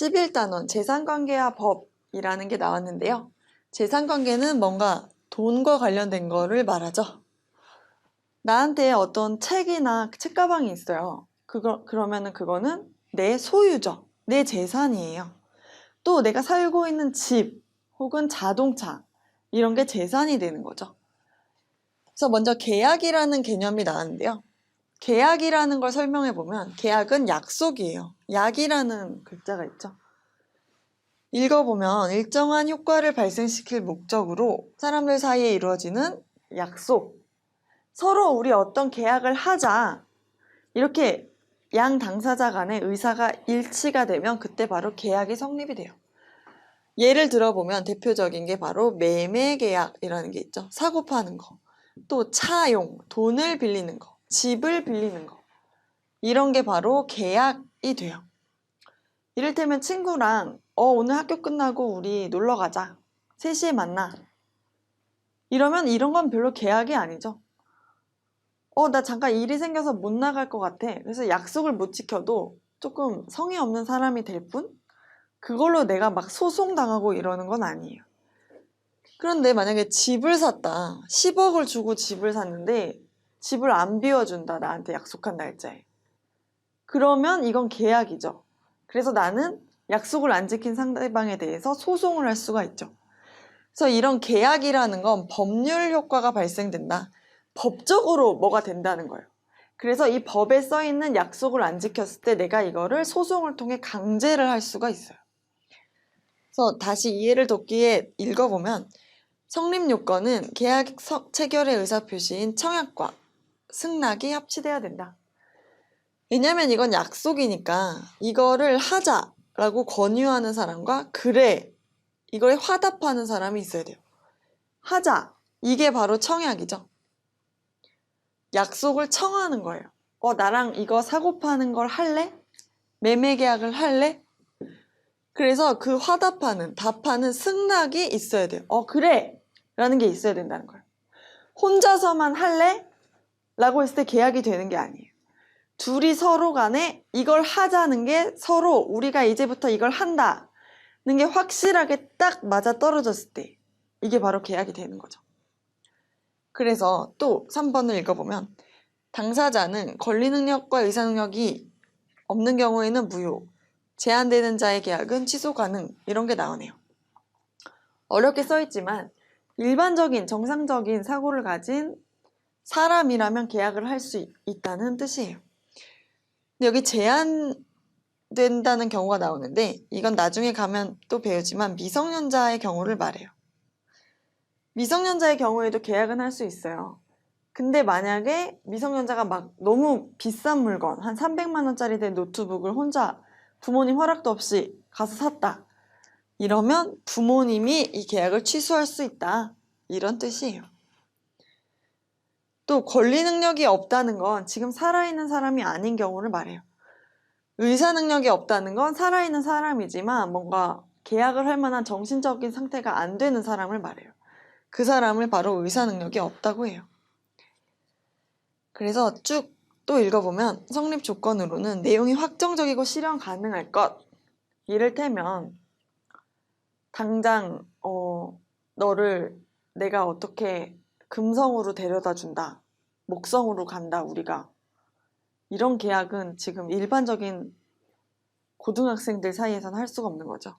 11단원 재산관계와 법이라는 게 나왔는데요. 재산관계는 뭔가 돈과 관련된 거를 말하죠. 나한테 어떤 책이나 책가방이 있어요. 그러면은 그거는 내 소유죠. 내 재산이에요. 또 내가 살고 있는 집 혹은 자동차 이런 게 재산이 되는 거죠. 그래서 먼저 계약이라는 개념이 나왔는데요. 계약이라는 걸 설명해 보면 계약은 약속이에요. 약이라는 글자가 있죠. 읽어보면 일정한 효과를 발생시킬 목적으로 사람들 사이에 이루어지는 약속, 서로 우리 어떤 계약을 하자 이렇게 양 당사자 간의 의사가 일치가 되면 그때 바로 계약이 성립이 돼요. 예를 들어보면 대표적인 게 바로 매매계약이라는 게 있죠. 사고 파는 거, 또 차용, 돈을 빌리는 거, 집을 빌리는 거 이런 게 바로 계약이 돼요. 이를테면 친구랑 오늘 학교 끝나고 우리 놀러 가자. 3시에 만나. 이러면 이런 건 별로 계약이 아니죠. 나 잠깐 일이 생겨서 못 나갈 것 같아. 그래서 약속을 못 지켜도 조금 성의 없는 사람이 될 뿐? 그걸로 내가 막 소송당하고 이러는 건 아니에요. 그런데 만약에 집을 샀다. 10억을 주고 집을 샀는데 집을 안 비워준다. 나한테 약속한 날짜에. 그러면 이건 계약이죠. 그래서 나는 약속을 안 지킨 상대방에 대해서 소송을 할 수가 있죠. 그래서 이런 계약이라는 건 법률 효과가 발생된다. 법적으로 뭐가 된다는 거예요. 그래서 이 법에 써 있는 약속을 안 지켰을 때 내가 이거를 소송을 통해 강제를 할 수가 있어요. 그래서 다시 이해를 돕기에 읽어보면 성립 요건은 계약 체결의 의사표시인 청약과 승낙이 합치돼야 된다. 왜냐면 이건 약속이니까 이거를 하자라고 권유하는 사람과 그래, 이거에 화답하는 사람이 있어야 돼요. 하자, 이게 바로 청약이죠. 약속을 청하는 거예요. 나랑 이거 사고 파는 걸 할래? 매매 계약을 할래? 그래서 그 화답하는, 답하는 승낙이 있어야 돼요. 그래! 라는 게 있어야 된다는 거예요. 혼자서만 할래? 라고 했을 때 계약이 되는 게 아니에요. 둘이 서로 간에 이걸 하자는 게 서로 우리가 이제부터 이걸 한다는 게 확실하게 딱 맞아 떨어졌을 때 이게 바로 계약이 되는 거죠. 그래서 또 3번을 읽어보면 당사자는 권리능력과 의사능력이 없는 경우에는 무효, 제한되는 자의 계약은 취소 가능 이런 게 나오네요. 어렵게 써있지만 일반적인 정상적인 사고를 가진 사람이라면 계약을 할 수 있다는 뜻이에요. 근데 여기 제한된다는 경우가 나오는데 이건 나중에 가면 또 배우지만 미성년자의 경우를 말해요. 미성년자의 경우에도 계약은 할 수 있어요. 근데 만약에 미성년자가 막 너무 비싼 물건, 한 300만 원짜리 된 노트북을 혼자 부모님 허락도 없이 가서 샀다. 이러면 부모님이 이 계약을 취소할 수 있다. 이런 뜻이에요. 또 권리 능력이 없다는 건 지금 살아있는 사람이 아닌 경우를 말해요. 의사 능력이 없다는 건 살아있는 사람이지만 뭔가 계약을 할 만한 정신적인 상태가 안 되는 사람을 말해요. 그 사람을 바로 의사 능력이 없다고 해요. 그래서 쭉 또 읽어보면 성립 조건으로는 내용이 확정적이고 실현 가능할 것. 이를테면 당장 너를 내가 어떻게 금성으로 데려다 준다. 목성으로 간다 우리가. 이런 계약은 지금 일반적인 고등학생들 사이에서는 할 수가 없는 거죠.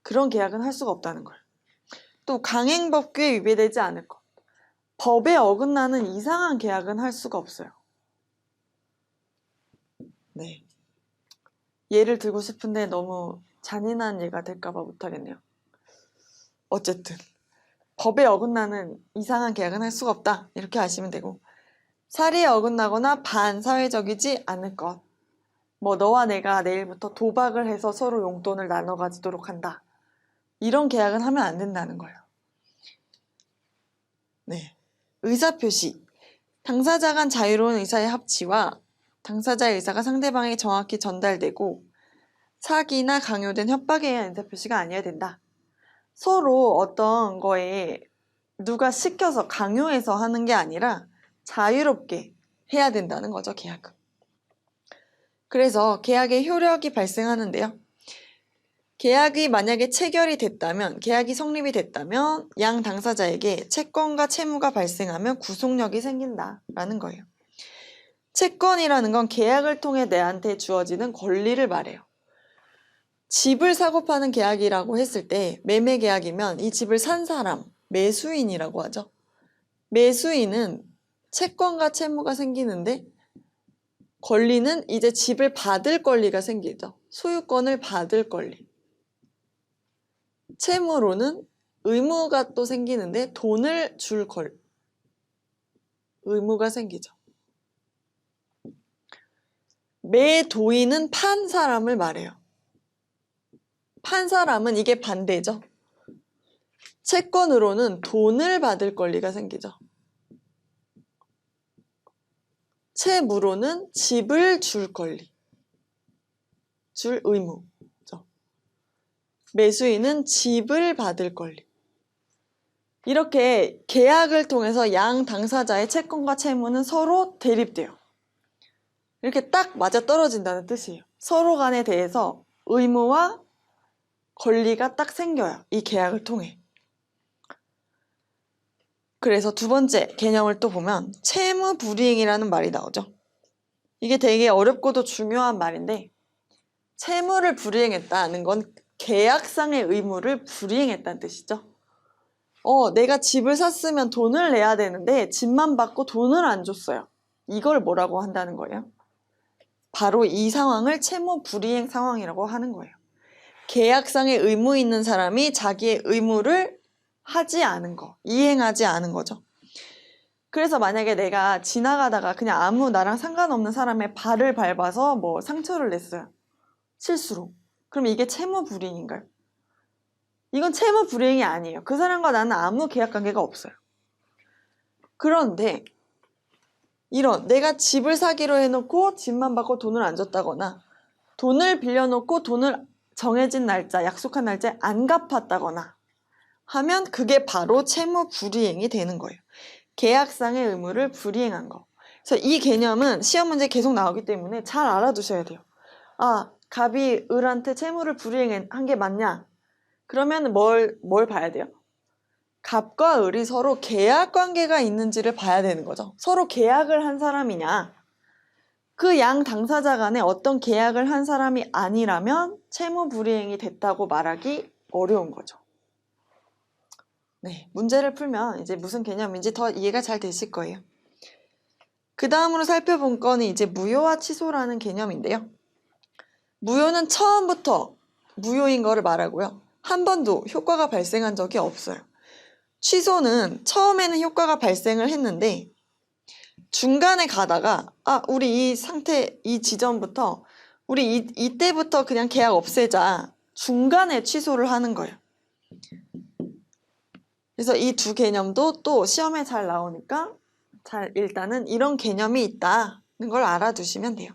그런 계약은 할 수가 없다는 거예요. 또 강행법규에 위배되지 않을 것. 법에 어긋나는 이상한 계약은 할 수가 없어요. 네. 예를 들고 싶은데 너무 잔인한 예가 될까봐 못하겠네요. 어쨌든 법에 어긋나는 이상한 계약은 할 수가 없다. 이렇게 아시면 되고 사리에 어긋나거나 반사회적이지 않을 것. 너와 내가 내일부터 도박을 해서 서로 용돈을 나눠 가지도록 한다. 이런 계약은 하면 안 된다는 거예요. 네. 의사표시. 당사자 간 자유로운 의사의 합치와 당사자의 의사가 상대방에게 정확히 전달되고 사기나 강요된 협박에 의한 의사표시가 아니어야 된다. 서로 어떤 거에 누가 시켜서 강요해서 하는 게 아니라 자유롭게 해야 된다는 거죠, 계약은. 그래서 계약의 효력이 발생하는데요. 계약이 만약에 체결이 됐다면, 계약이 성립이 됐다면 양 당사자에게 채권과 채무가 발생하면 구속력이 생긴다라는 거예요. 채권이라는 건 계약을 통해 내한테 주어지는 권리를 말해요. 집을 사고 파는 계약이라고 했을 때 매매 계약이면 이 집을 산 사람, 매수인이라고 하죠. 매수인은 채권과 채무가 생기는데 권리는 이제 집을 받을 권리가 생기죠. 소유권을 받을 권리. 채무로는 의무가 또 생기는데 돈을 줄 의무가 생기죠. 매도인은 판 사람을 말해요. 판 사람은 이게 반대죠. 채권으로는 돈을 받을 권리가 생기죠. 채무로는 집을 줄 권리, 줄 의무죠. 매수인은 집을 받을 권리. 이렇게 계약을 통해서 양 당사자의 채권과 채무는 서로 대립돼요. 이렇게 딱 맞아떨어진다는 뜻이에요. 서로 간에 대해서 의무와 권리가 딱 생겨요. 이 계약을 통해. 그래서 두 번째 개념을 또 보면 채무불이행이라는 말이 나오죠. 이게 되게 어렵고도 중요한 말인데 채무를 불이행했다는 건 계약상의 의무를 불이행했다는 뜻이죠. 내가 집을 샀으면 돈을 내야 되는데 집만 받고 돈을 안 줬어요. 이걸 뭐라고 한다는 거예요? 바로 이 상황을 채무불이행 상황이라고 하는 거예요. 계약상의 의무 있는 사람이 자기의 의무를 하지 않은 거, 이행하지 않은 거죠. 그래서 만약에 내가 지나가다가 그냥 아무 나랑 상관없는 사람의 발을 밟아서 뭐 상처를 냈어요. 실수로. 그럼 이게 채무불이행인가요? 이건 채무불이행이 아니에요. 그 사람과 나는 아무 계약관계가 없어요. 그런데 이런 내가 집을 사기로 해놓고 집만 받고 돈을 안 줬다거나 돈을 빌려놓고 돈을 정해진 날짜, 약속한 날짜에 안 갚았다거나 하면 그게 바로 채무불이행이 되는 거예요. 계약상의 의무를 불이행한 거. 그래서 이 개념은 시험 문제에 계속 나오기 때문에 잘 알아두셔야 돼요. 갑이 을한테 채무를 불이행한 게 맞냐? 그러면 뭘 봐야 돼요? 갑과 을이 서로 계약 관계가 있는지를 봐야 되는 거죠. 서로 계약을 한 사람이냐? 그 양 당사자 간에 어떤 계약을 한 사람이 아니라면 채무불이행이 됐다고 말하기 어려운 거죠. 네, 문제를 풀면 이제 무슨 개념인지 더 이해가 잘 되실 거예요. 그 다음으로 살펴본 건은 이제 무효와 취소라는 개념인데요. 무효는 처음부터 무효인 거를 말하고요. 한 번도 효과가 발생한 적이 없어요. 취소는 처음에는 효과가 발생을 했는데 중간에 가다가 우리 이 상태, 이 지점부터 우리 이때부터 그냥 계약 없애자. 중간에 취소를 하는 거예요. 그래서 이 두 개념도 또 시험에 잘 나오니까 일단은 이런 개념이 있다는 걸 알아두시면 돼요.